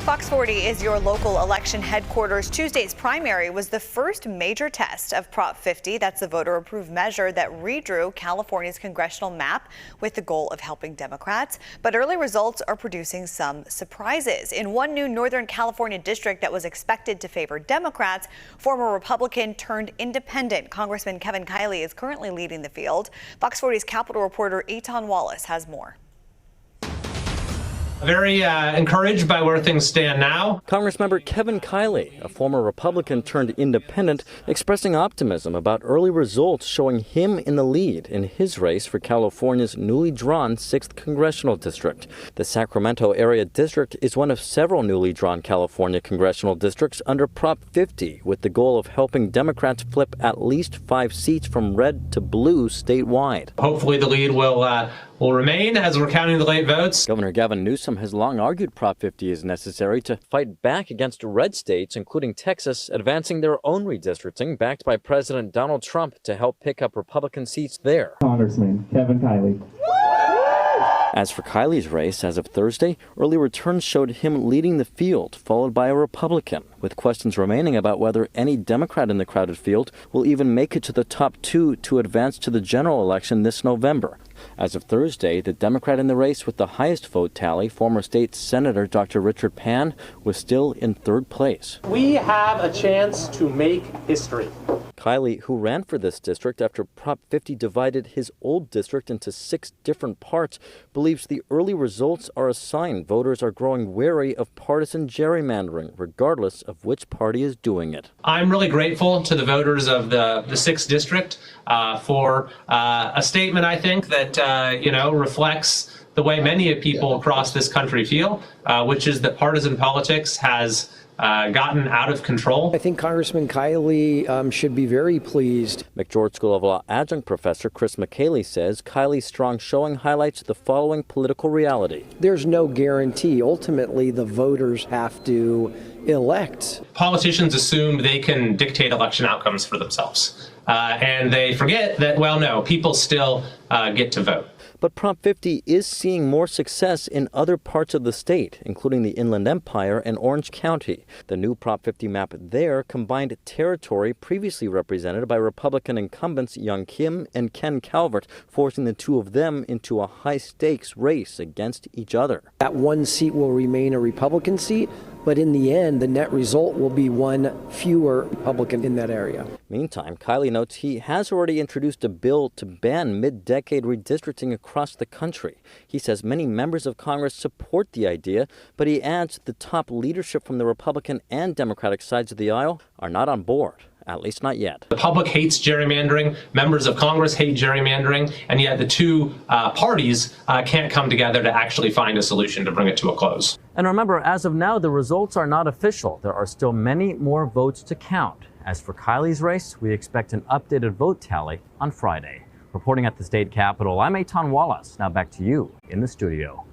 Fox 40 is your local election headquarters. Tuesday's primary was the first major test of Prop 50. That's the voter-approved measure that redrew California's congressional map with the goal of helping Democrats. But early results are producing some surprises. In one new Northern California district that was expected to favor Democrats, former Republican turned independent Congressman Kevin Kiley is currently leading the field. Fox 40's Capitol reporter Eitan Wallace has more. Very encouraged by where things stand now. Congressmember Kevin Kiley, a former Republican turned independent, expressing optimism about early results showing him in the lead in his race for California's newly drawn 6th Congressional District. The Sacramento area district is one of several newly drawn California congressional districts under Prop 50, with the goal of helping Democrats flip at least 5 seats from red to blue statewide. Hopefully the lead will remain as we're counting the late votes. Governor Gavin Newsom has long argued Prop 50 is necessary to fight back against red states, including Texas, advancing their own redistricting backed by President Donald Trump to help pick up Republican seats there. Congressman Kevin Kiley. As for Kiley's race, as of Thursday, early returns showed him leading the field, followed by a Republican, with questions remaining about whether any Democrat in the crowded field will even make it to the top 2 to advance to the general election this November. As of Thursday, the Democrat in the race with the highest vote tally, former state Senator Dr. Richard Pan, was still in 3rd place. We have a chance to make history. Kiley, who ran for this district after Prop 50 divided his old district into 6 different parts, believes the early results are a sign voters are growing wary of partisan gerrymandering, regardless of which party is doing it. I'm really grateful to the voters of the 6th district for a statement, I think, that reflects the way many people across this country feel, which is that partisan politics has gotten out of control. I think Congressman Kiley should be very pleased. McGeorge School of Law adjunct professor Chris McKaylee says Kiley's strong showing highlights the following political reality. There's no guarantee. Ultimately, the voters have to elect. Politicians assume they can dictate election outcomes for themselves. And they forget that, well, no, people still get to vote. But Prop 50 is seeing more success in other parts of the state, including the Inland Empire and Orange County. The new Prop 50 map there combined territory previously represented by Republican incumbents Young Kim and Ken Calvert, forcing the two of them into a high-stakes race against each other. That one seat will remain a Republican seat, but in the end, the net result will be one fewer Republican in that area. Meantime, Kiley notes he has already introduced a bill to ban mid-decade redistricting across the country. He says many members of Congress support the idea, but he adds the top leadership from the Republican and Democratic sides of the aisle are not on board. At least not yet. The public hates gerrymandering, members of Congress hate gerrymandering, and yet the two parties can't come together to actually find a solution to bring it to a close. And remember, as of now, the results are not official. There are still many more votes to count. As for Kiley's race, we expect an updated vote tally on Friday. Reporting at the state capitol, I'm Eitan Wallace. Now back to you in the studio.